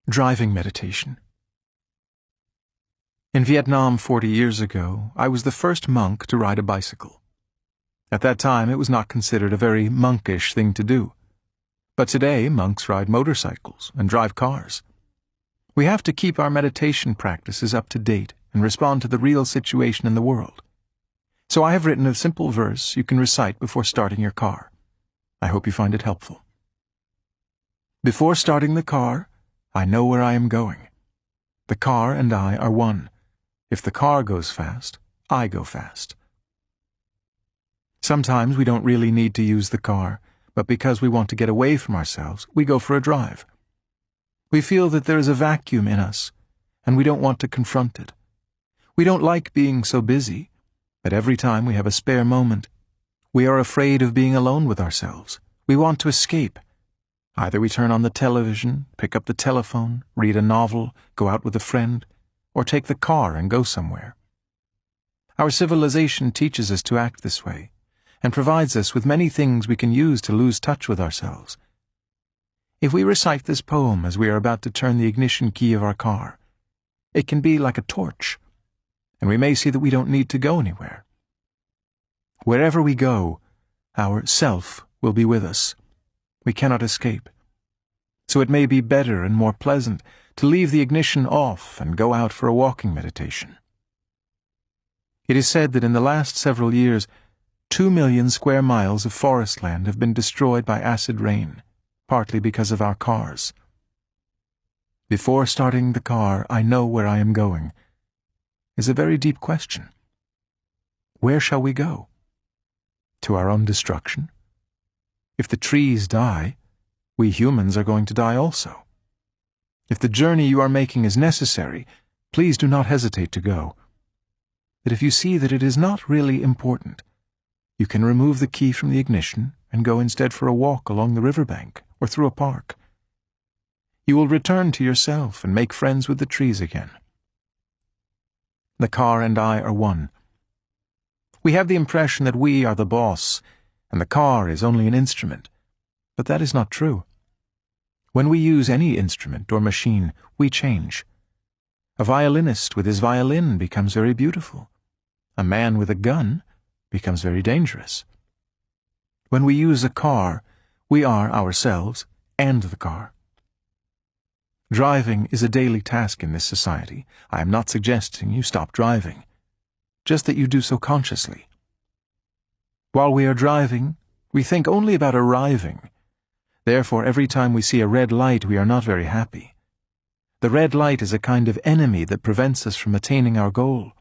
Driving meditation. In Vietnam 40 years ago, I was the first monk to ride a bicycle. At that time, it was not considered a very monkish thing to do. But today, monks ride motorcycles and drive cars. We have to keep our meditation practices up to date and respond to the real situation in the world. So I have written a simple verse you can recite before starting your car. I hope you find it helpful. Before starting the car, I know where I am going. The car and I are one. If the car goes fast, I go fast. Sometimes we don't really need to use the car, but because we want to get away from ourselves, we go for a drive. We feel that there is a vacuum in us, and we don't want to confront it. We don't like being so busy, but every time we have a spare moment, we are afraid of being alone with ourselves. We want to escape. Either we turn on the television, pick up the telephone, read a novel, go out with a friend, or take the car and go somewhere. Our civilization teaches us to act this way, and provides us with many things we can use to lose touch with ourselves. If we recite this poem as we are about to turn the ignition key of our car, it can be like a torch, and we may see that we don't need to go anywhere. Wherever we go, our self will be with us. We cannot escape. So it may be better and more pleasant to leave the ignition off and go out for a walking meditation. It is said that in the last several years, 2 million square miles of forest land have been destroyed by acid rain, partly because of our cars. Before starting the car, I know where I am going, is a very deep question. Where shall we go? To our own destruction? If the trees die, we humans are going to die also. If the journey you are making is necessary, please do not hesitate to go. But if you see that it is not really important, you can remove the key from the ignition and go instead for a walk along the riverbank or through a park. You will return to yourself and make friends with the trees again. The car and I are one. We have the impression that we are the boss, and the car is only an instrument, but that is not true. When we use any instrument or machine, we change. A violinist with his violin becomes very beautiful. A man with a gun becomes very dangerous. When we use a car, we are ourselves and the car. Driving is a daily task in this society. I am not suggesting you stop driving, just that you do so consciously. While we are driving, we think only about arriving. Therefore, every time we see a red light, we are not very happy. The red light is a kind of enemy that prevents us from attaining our goal.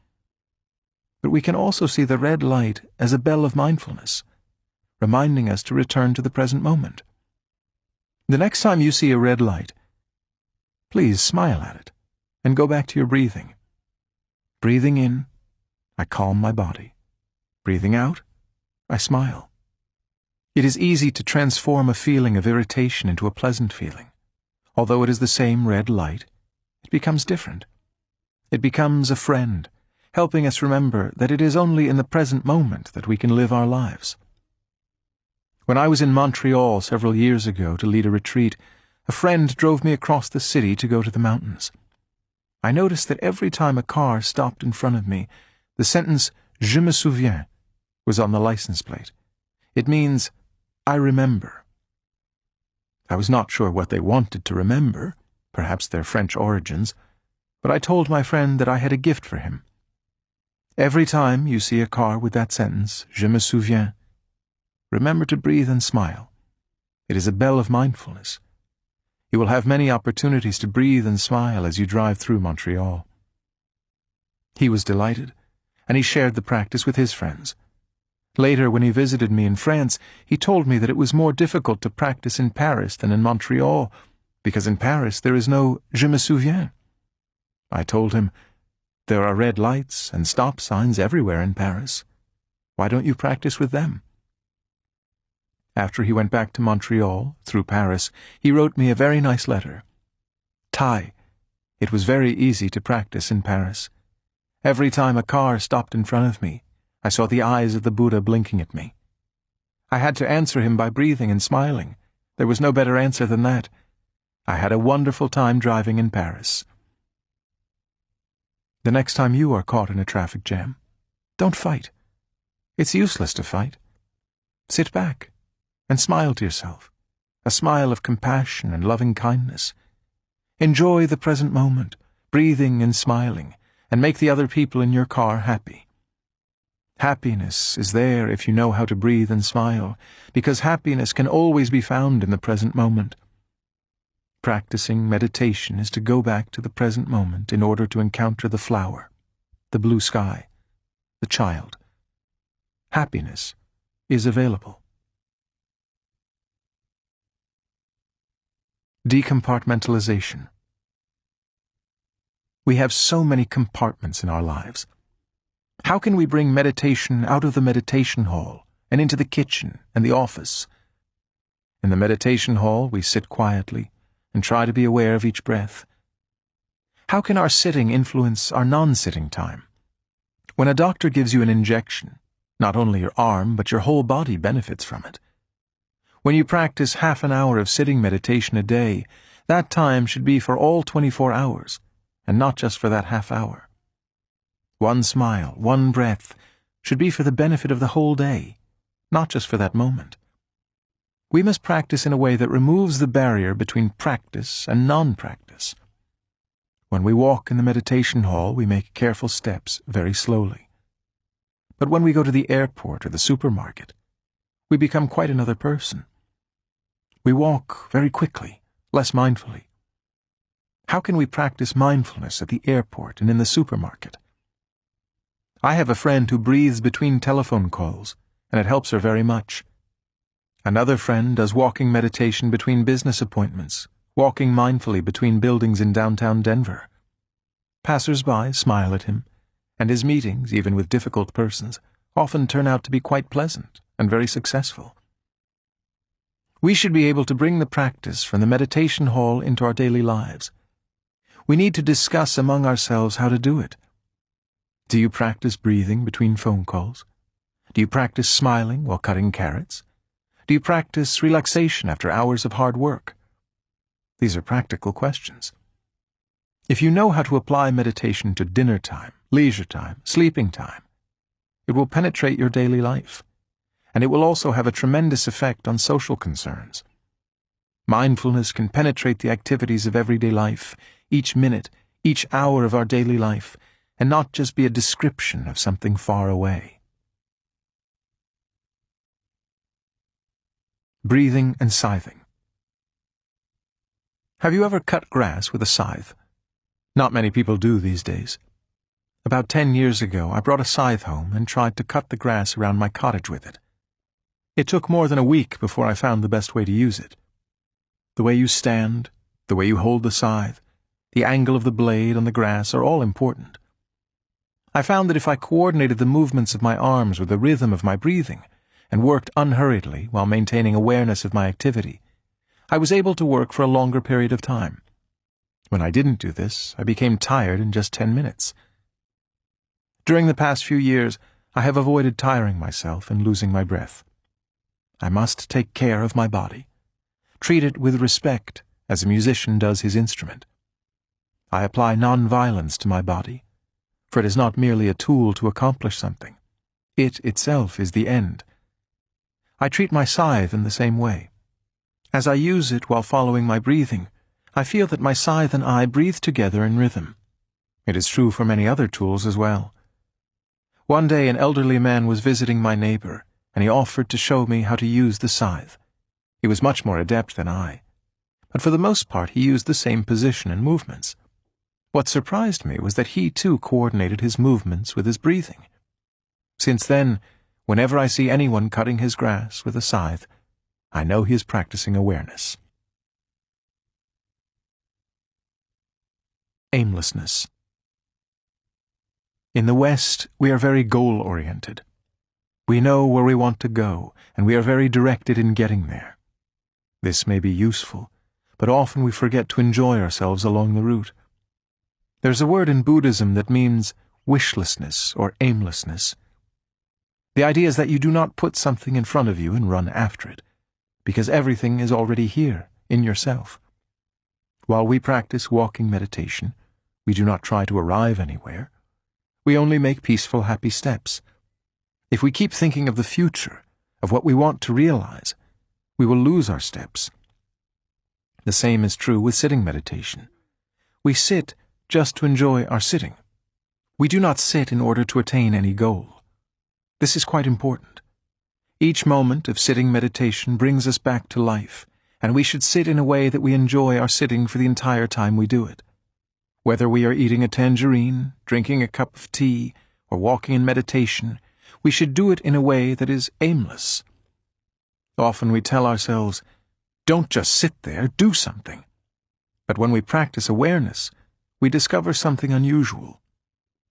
But we can also see the red light as a bell of mindfulness, reminding us to return to the present moment. The next time you see a red light, please smile at it and go back to your breathing. Breathing in, I calm my body. Breathing out, I smile. It is easy to transform a feeling of irritation into a pleasant feeling. Although it is the same red light, it becomes different. It becomes a friend, helping us remember that it is only in the present moment that we can live our lives. When I was in Montreal several years ago to lead a retreat, a friend drove me across the city to go to the mountains. I noticed that every time a car stopped in front of me, the sentence "Je me souviens" was on the license plate. It means, I remember. I was not sure what they wanted to remember, perhaps their French origins, but I told my friend that I had a gift for him. Every time you see a car with that sentence, "Je me souviens," remember to breathe and smile. It is a bell of mindfulness. You will have many opportunities to breathe and smile as you drive through Montreal. He was delighted, and he shared the practice with his friends. Later, when he visited me in France, he told me that it was more difficult to practice in Paris than in Montreal, because in Paris there is no "Je me souviens." I told him, there are red lights and stop signs everywhere in Paris. Why don't you practice with them? After he went back to Montreal, through Paris, he wrote me a very nice letter. Thai. It was very easy to practice in Paris. Every time a car stopped in front of me, I saw the eyes of the Buddha blinking at me. I had to answer him by breathing and smiling. There was no better answer than that. I had a wonderful time driving in Paris. The next time you are caught in a traffic jam, don't fight. It's useless to fight. Sit back and smile to yourself, a smile of compassion and loving kindness. Enjoy the present moment, breathing and smiling, and make the other people in your car happy. Happiness is there if you know how to breathe and smile, because happiness can always be found in the present moment. Practicing meditation is to go back to the present moment in order to encounter the flower, the blue sky, the child. Happiness is available. Decompartmentalization. We have so many compartments in our lives. How can we bring meditation out of the meditation hall and into the kitchen and the office? In the meditation hall, we sit quietly and try to be aware of each breath. How can our sitting influence our non-sitting time? When a doctor gives you an injection, not only your arm but your whole body benefits from it. When you practice half an hour of sitting meditation a day, that time should be for all 24 hours, and not just for that half hour. One smile, one breath, should be for the benefit of the whole day, not just for that moment. We must practice in a way that removes the barrier between practice and non-practice. When we walk in the meditation hall, we make careful steps very slowly. But when we go to the airport or the supermarket, we become quite another person. We walk very quickly, less mindfully. How can we practice mindfulness at the airport and in the supermarket? I have a friend who breathes between telephone calls, and it helps her very much. Another friend does walking meditation between business appointments, walking mindfully between buildings in downtown Denver. Passers-by smile at him, and his meetings, even with difficult persons, often turn out to be quite pleasant and very successful. We should be able to bring the practice from the meditation hall into our daily lives. We need to discuss among ourselves how to do it. Do you practice breathing between phone calls? Do you practice smiling while cutting carrots? Do you practice relaxation after hours of hard work? These are practical questions. If you know how to apply meditation to dinner time, leisure time, sleeping time, it will penetrate your daily life, and it will also have a tremendous effect on social concerns. Mindfulness can penetrate the activities of everyday life, each minute, each hour of our daily life, and not just be a description of something far away. Breathing and scything. Have you ever cut grass with a scythe? Not many people do these days. About 10 years ago, I brought a scythe home and tried to cut the grass around my cottage with it. It took more than a week before I found the best way to use it. The way you stand, the way you hold the scythe, the angle of the blade on the grass are all important. I found that if I coordinated the movements of my arms with the rhythm of my breathing and worked unhurriedly while maintaining awareness of my activity, I was able to work for a longer period of time. When I didn't do this, I became tired in just 10 minutes. During the past few years, I have avoided tiring myself and losing my breath. I must take care of my body, treat it with respect as a musician does his instrument. I apply non-violence to my body, for it is not merely a tool to accomplish something. It itself is the end. I treat my scythe in the same way. As I use it while following my breathing, I feel that my scythe and I breathe together in rhythm. It is true for many other tools as well. One day an elderly man was visiting my neighbor, and he offered to show me how to use the scythe. He was much more adept than I, but for the most part he used the same position and movements. What surprised me was that he too coordinated his movements with his breathing. Since then, whenever I see anyone cutting his grass with a scythe, I know he is practicing awareness. Aimlessness. In the West, we are very goal-oriented. We know where we want to go, and we are very directed in getting there. This may be useful, but often we forget to enjoy ourselves along the route. There's a word in Buddhism that means wishlessness or aimlessness. The idea is that you do not put something in front of you and run after it, because everything is already here, in yourself. While we practice walking meditation, we do not try to arrive anywhere. We only make peaceful, happy steps. If we keep thinking of the future, of what we want to realize, we will lose our steps. The same is true with sitting meditation. We sit just to enjoy our sitting. We do not sit in order to attain any goal. This is quite important. Each moment of sitting meditation brings us back to life, and we should sit in a way that we enjoy our sitting for the entire time we do it. Whether we are eating a tangerine, drinking a cup of tea, or walking in meditation, we should do it in a way that is aimless. Often we tell ourselves, "Don't just sit there, do something." But when we practice awareness, we discover something unusual.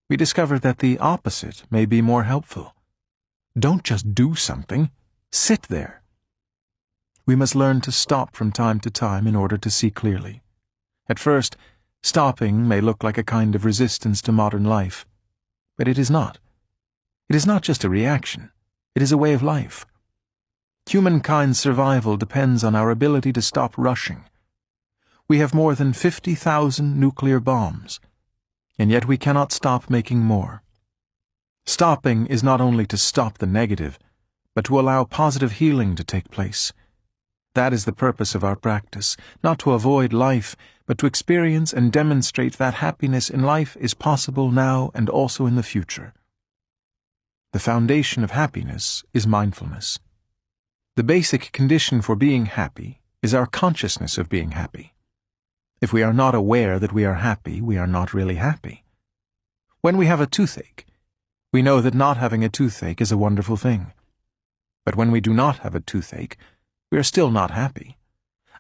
We discover that the opposite may be more helpful. Don't just do something, sit there. We must learn to stop from time to time in order to see clearly. At first, stopping may look like a kind of resistance to modern life, but it is not. It is not just a reaction, it is a way of life. Humankind's survival depends on our ability to stop rushing. We have more than 50,000 nuclear bombs, and yet we cannot stop making more. Stopping is not only to stop the negative, but to allow positive healing to take place. That is the purpose of our practice, not to avoid life, but to experience and demonstrate that happiness in life is possible now and also in the future. The foundation of happiness is mindfulness. The basic condition for being happy is our consciousness of being happy. If we are not aware that we are happy, we are not really happy. When we have a toothache, we know that not having a toothache is a wonderful thing. But when we do not have a toothache, we are still not happy.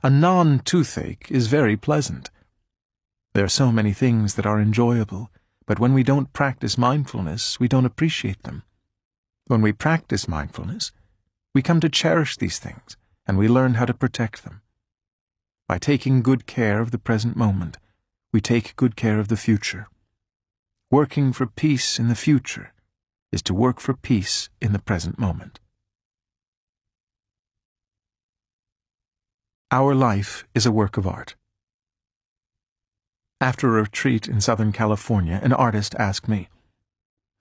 A non-toothache is very pleasant. There are so many things that are enjoyable, but when we don't practice mindfulness, we don't appreciate them. When we practice mindfulness, we come to cherish these things, and we learn how to protect them. By taking good care of the present moment, we take good care of the future. Working for peace in the future is to work for peace in the present moment. Our life is a work of art. After a retreat in Southern California, an artist asked me,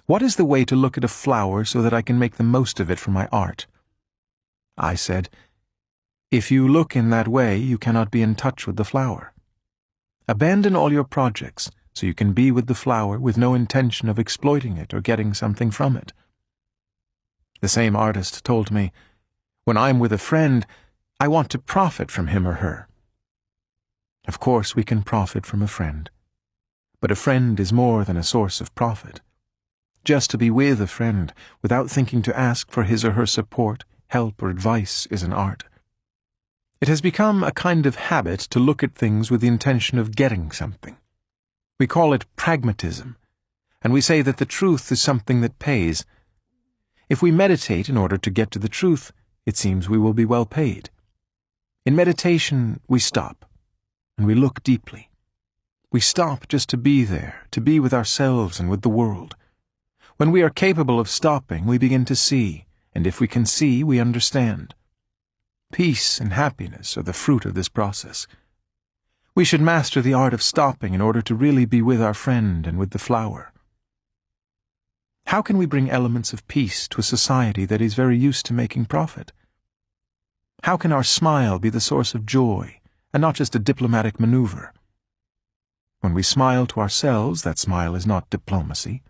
"What is the way to look at a flower so that I can make the most of it for my art?" I said, "If you look in that way, you cannot be in touch with the flower. Abandon all your projects so you can be with the flower with no intention of exploiting it or getting something from it." The same artist told me, "When I'm with a friend, I want to profit from him or her." Of course we can profit from a friend, but a friend is more than a source of profit. Just to be with a friend without thinking to ask for his or her support, help, or advice is an art. It has become a kind of habit to look at things with the intention of getting something. We call it pragmatism, and we say that the truth is something that pays. If we meditate in order to get to the truth, it seems we will be well paid. In meditation, we stop, and we look deeply. We stop just to be there, to be with ourselves and with the world. When we are capable of stopping, we begin to see, and if we can see, we understand. Peace and happiness are the fruit of this process. We should master the art of stopping in order to really be with our friend and with the flower. How can we bring elements of peace to a society that is very used to making profit? How can our smile be the source of joy and not just a diplomatic maneuver? When we smile to ourselves, that smile is not diplomacy.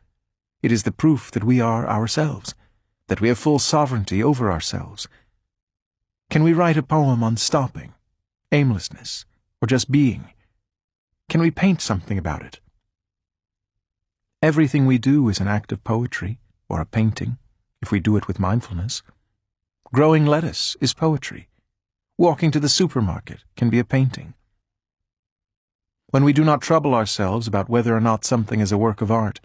It is the proof that we are ourselves, that we have full sovereignty over ourselves. Can we write a poem on stopping, aimlessness, or just being? Can we paint something about it? Everything we do is an act of poetry, or a painting, if we do it with mindfulness. Growing lettuce is poetry. Walking to the supermarket can be a painting. When we do not trouble ourselves about whether or not something is a work of art,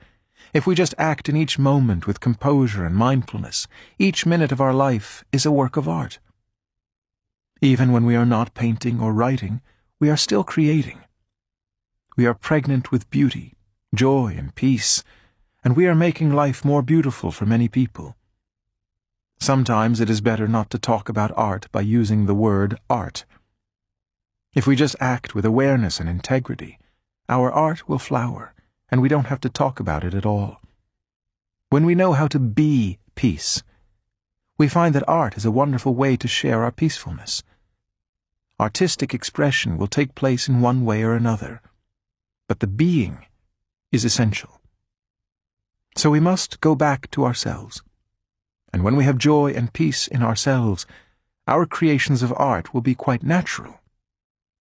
if we just act in each moment with composure and mindfulness, each minute of our life is a work of art. Even when we are not painting or writing, we are still creating. We are pregnant with beauty, joy, and peace, and we are making life more beautiful for many people. Sometimes it is better not to talk about art by using the word art. If we just act with awareness and integrity, our art will flower, and we don't have to talk about it at all. When we know how to be peace, we find that art is a wonderful way to share our peacefulness. Artistic expression will take place in one way or another, but the being is essential. So we must go back to ourselves. And when we have joy and peace in ourselves, our creations of art will be quite natural,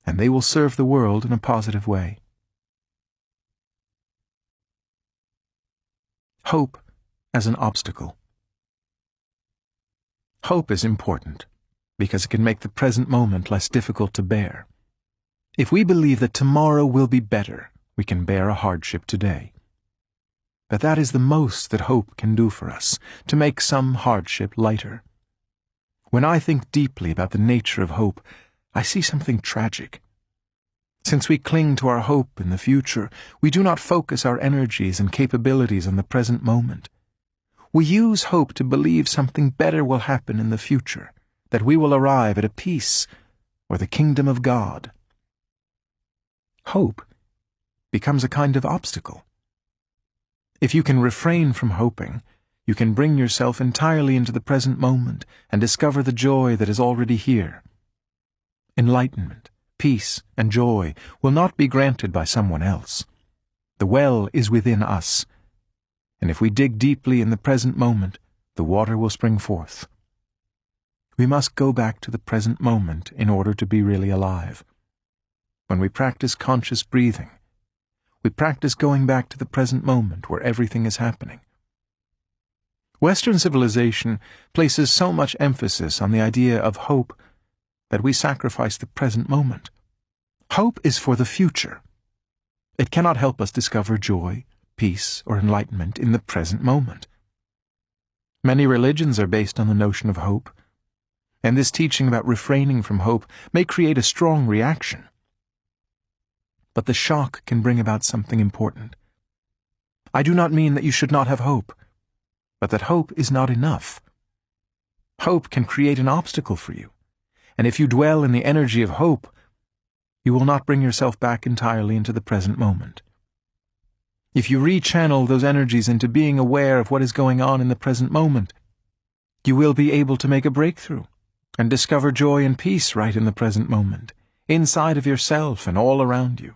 and they will serve the world in a positive way. Hope as an obstacle. Hope is important because it can make the present moment less difficult to bear. If we believe that tomorrow will be better, we can bear a hardship today. But that is the most that hope can do for us, to make some hardship lighter. When I think deeply about the nature of hope, I see something tragic. Since we cling to our hope in the future, we do not focus our energies and capabilities on the present moment. We use hope to believe something better will happen in the future, that we will arrive at a peace or the kingdom of God. Hope becomes a kind of obstacle. If you can refrain from hoping, you can bring yourself entirely into the present moment and discover the joy that is already here. Enlightenment, peace, and joy will not be granted by someone else. The well is within us, and if we dig deeply in the present moment, the water will spring forth. We must go back to the present moment in order to be really alive. When we practice conscious breathing, we practice going back to the present moment where everything is happening. Western civilization places so much emphasis on the idea of hope that we sacrifice the present moment. Hope is for the future. It cannot help us discover joy, peace, or enlightenment in the present moment. Many religions are based on the notion of hope, and this teaching about refraining from hope may create a strong reaction. But the shock can bring about something important. I do not mean that you should not have hope, but that hope is not enough. Hope can create an obstacle for you, and if you dwell in the energy of hope, you will not bring yourself back entirely into the present moment. If you rechannel those energies into being aware of what is going on in the present moment, you will be able to make a breakthrough and discover joy and peace right in the present moment, inside of yourself and all around you.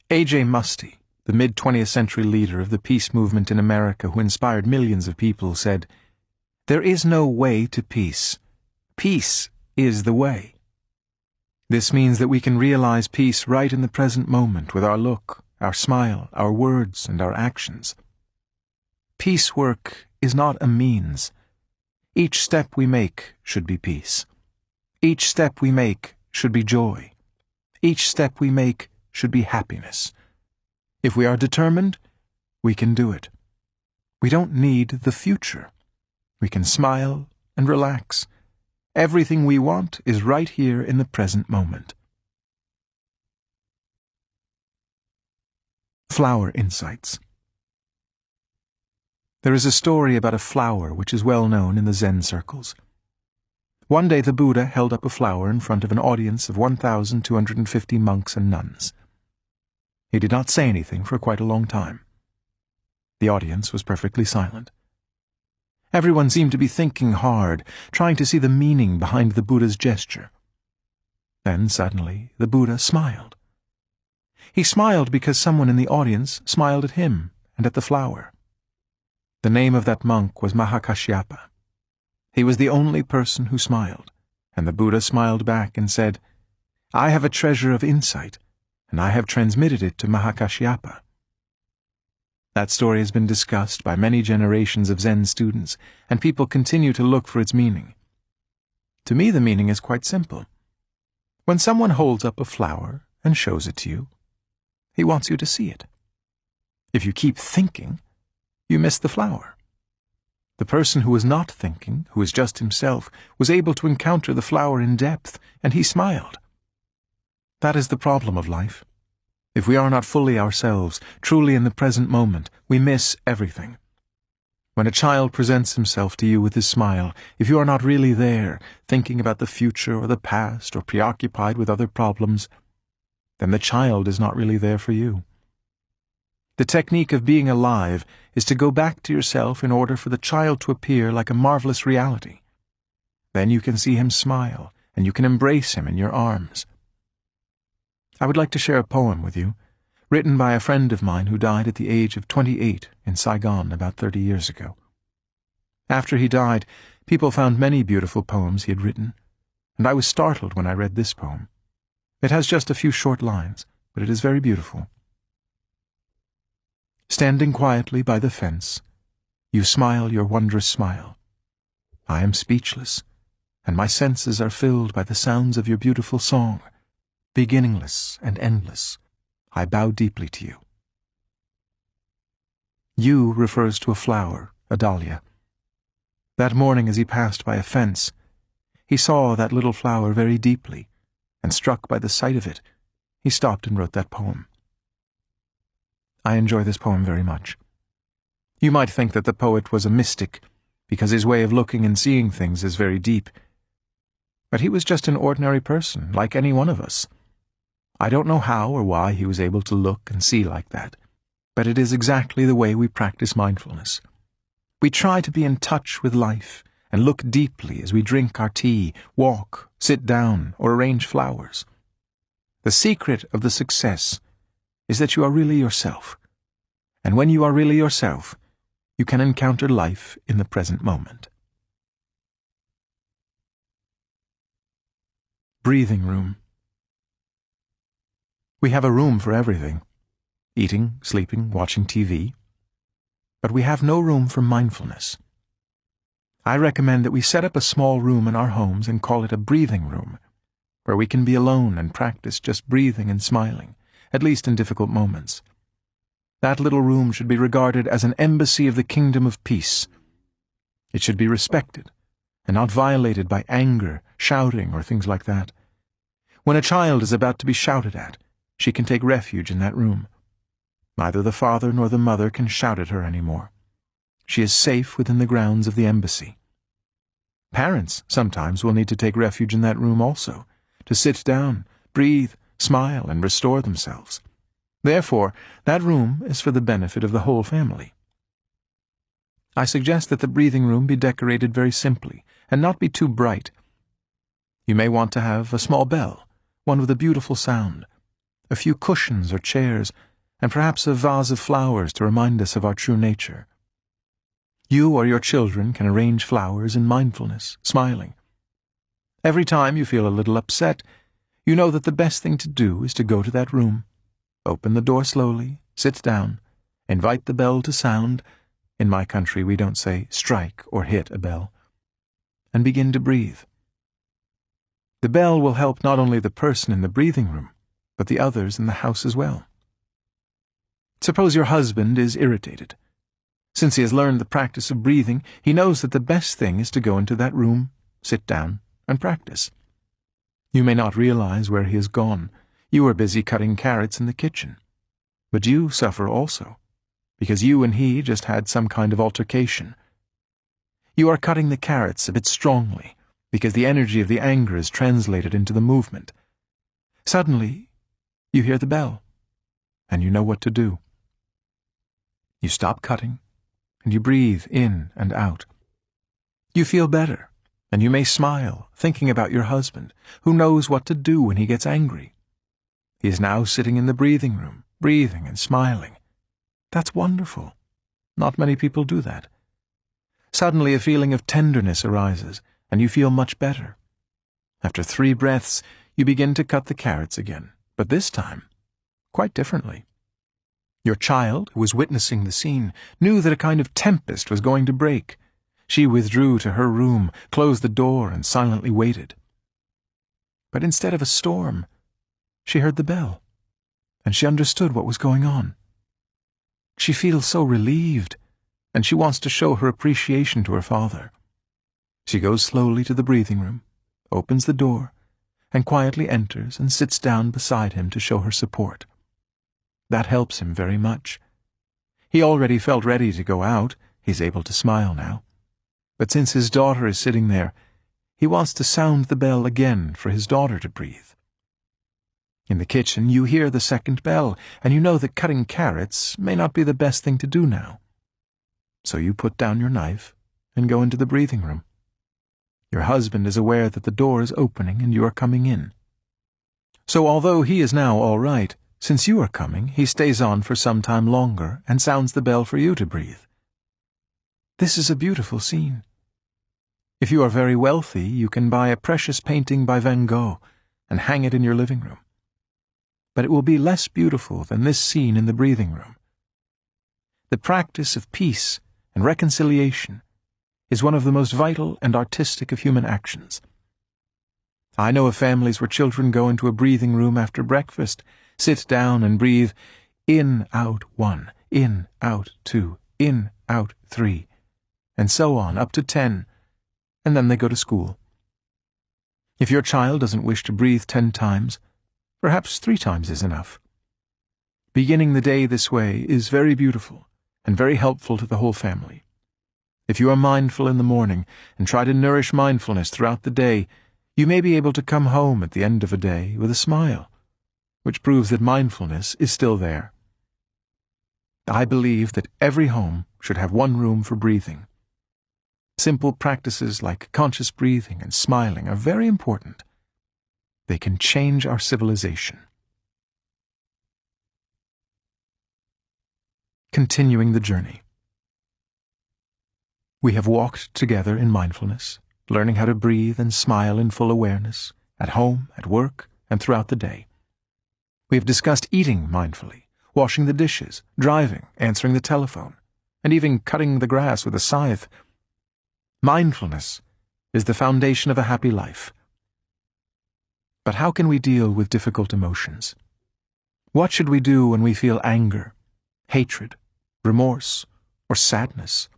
A.J. Muste, the mid-20th century leader of the peace movement in America who inspired millions of people, said, "There is no way to peace. Peace is the way." This means that we can realize peace right in the present moment with our look, our smile, our words, and our actions. Peace work is not a means. Each step we make should be peace. Each step we make should be joy. Each step we make should be happiness. If we are determined, we can do it. We don't need the future. We can smile and relax. Everything we want is right here in the present moment. Flower insights. There is a story about a flower which is well known in the Zen circles. One day the Buddha held up a flower in front of an audience of 1,250 monks and nuns. He did not say anything for quite a long time. The audience was perfectly silent. Everyone seemed to be thinking hard, trying to see the meaning behind the Buddha's gesture. Then suddenly the Buddha smiled. He smiled because someone in the audience smiled at him and at the flower. The name of that monk was Mahakashyapa. He was the only person who smiled, and the Buddha smiled back and said, "I have a treasure of insight, and I have transmitted it to Mahakashyapa." That story has been discussed by many generations of Zen students, and people continue to look for its meaning. To me, the meaning is quite simple. When someone holds up a flower and shows it to you, he wants you to see it. If you keep thinking, you miss the flower. The person who was not thinking, who is just himself, was able to encounter the flower in depth, and he smiled. That is the problem of life. If we are not fully ourselves, truly in the present moment, we miss everything. When a child presents himself to you with his smile, if you are not really there, thinking about the future or the past or preoccupied with other problems, then the child is not really there for you. The technique of being alive is to go back to yourself in order for the child to appear like a marvelous reality. Then you can see him smile, and you can embrace him in your arms. I would like to share a poem with you, written by a friend of mine who died at the age of 28 in Saigon about 30 years ago. After he died, people found many beautiful poems he had written, and I was startled when I read this poem. It has just a few short lines, but it is very beautiful. Standing quietly by the fence, you smile your wondrous smile. I am speechless, and my senses are filled by the sounds of your beautiful song, beginningless and endless. I bow deeply to you. You refers to a flower, a dahlia. That morning as he passed by a fence, he saw that little flower very deeply, and struck by the sight of it, he stopped and wrote that poem. I enjoy this poem very much. You might think that the poet was a mystic, because his way of looking and seeing things is very deep. But he was just an ordinary person, like any one of us. I don't know how or why he was able to look and see like that, but it is exactly the way we practice mindfulness. We try to be in touch with life and look deeply as we drink our tea, walk, sit down, or arrange flowers. The secret of the success is that you are really yourself, and when you are really yourself, you can encounter life in the present moment. Breathing room. We have a room for everything, eating, sleeping, watching TV, but we have no room for mindfulness. I recommend that we set up a small room in our homes and call it a breathing room, where we can be alone and practice just breathing and smiling, at least in difficult moments. That little room should be regarded as an embassy of the kingdom of peace. It should be respected and not violated by anger, shouting, or things like that. When a child is about to be shouted at, she can take refuge in that room. Neither the father nor the mother can shout at her anymore. She is safe within the grounds of the embassy. Parents sometimes will need to take refuge in that room also, to sit down, breathe, smile, and restore themselves. Therefore, that room is for the benefit of the whole family. I suggest that the breathing room be decorated very simply, and not be too bright. You may want to have a small bell, one with a beautiful sound, a few cushions or chairs, and perhaps a vase of flowers to remind us of our true nature. You or your children can arrange flowers in mindfulness, smiling. Every time you feel a little upset, you know that the best thing to do is to go to that room, open the door slowly, sit down, invite the bell to sound — in my country we don't say strike or hit a bell — and begin to breathe. The bell will help not only the person in the breathing room, but the others in the house as well. Suppose your husband is irritated. Since he has learned the practice of breathing, he knows that the best thing is to go into that room, sit down, and practice. You may not realize where he has gone. You are busy cutting carrots in the kitchen. But you suffer also, because you and he just had some kind of altercation. You are cutting the carrots a bit strongly, because the energy of the anger is translated into the movement. Suddenly, you hear the bell, and you know what to do. You stop cutting, and you breathe in and out. You feel better, and you may smile, thinking about your husband, who knows what to do when he gets angry. He is now sitting in the breathing room, breathing and smiling. That's wonderful. Not many people do that. Suddenly a feeling of tenderness arises, and you feel much better. After 3 breaths, you begin to cut the carrots again, but this time, quite differently. Your child, who was witnessing the scene, knew that a kind of tempest was going to break. She withdrew to her room, closed the door, and silently waited. But instead of a storm, she heard the bell, and she understood what was going on. She feels so relieved, and she wants to show her appreciation to her father. She goes slowly to the breathing room, opens the door, and quietly enters and sits down beside him to show her support. That helps him very much. He already felt ready to go out. He's able to smile now. But since his daughter is sitting there, he wants to sound the bell again for his daughter to breathe. In the kitchen, you hear the second bell, and you know that cutting carrots may not be the best thing to do now. So you put down your knife and go into the breathing room. Your husband is aware that the door is opening and you are coming in. So although he is now all right, since you are coming, he stays on for some time longer and sounds the bell for you to breathe. This is a beautiful scene. If you are very wealthy, you can buy a precious painting by Van Gogh and hang it in your living room. But it will be less beautiful than this scene in the breathing room. The practice of peace and reconciliation is one of the most vital and artistic of human actions. I know of families where children go into a breathing room after breakfast, sit down and breathe in, out, 1, in, out, 2, in, out, 3, and so on up to 10, and then they go to school. If your child doesn't wish to breathe 10 times, perhaps 3 times is enough. Beginning the day this way is very beautiful and very helpful to the whole family. If you are mindful in the morning and try to nourish mindfulness throughout the day, you may be able to come home at the end of a day with a smile, which proves that mindfulness is still there. I believe that every home should have one room for breathing. Simple practices like conscious breathing and smiling are very important. They can change our civilization. Continuing the journey. We have walked together in mindfulness, learning how to breathe and smile in full awareness, at home, at work, and throughout the day. We have discussed eating mindfully, washing the dishes, driving, answering the telephone, and even cutting the grass with a scythe. Mindfulness is the foundation of a happy life. But how can we deal with difficult emotions? What should we do when we feel anger, hatred, remorse, or sadness?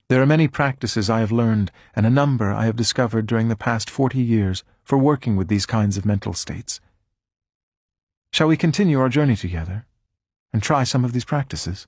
There are many practices I have learned and a number I have discovered during the past 40 years for working with these kinds of mental states. Shall we continue our journey together and try some of these practices?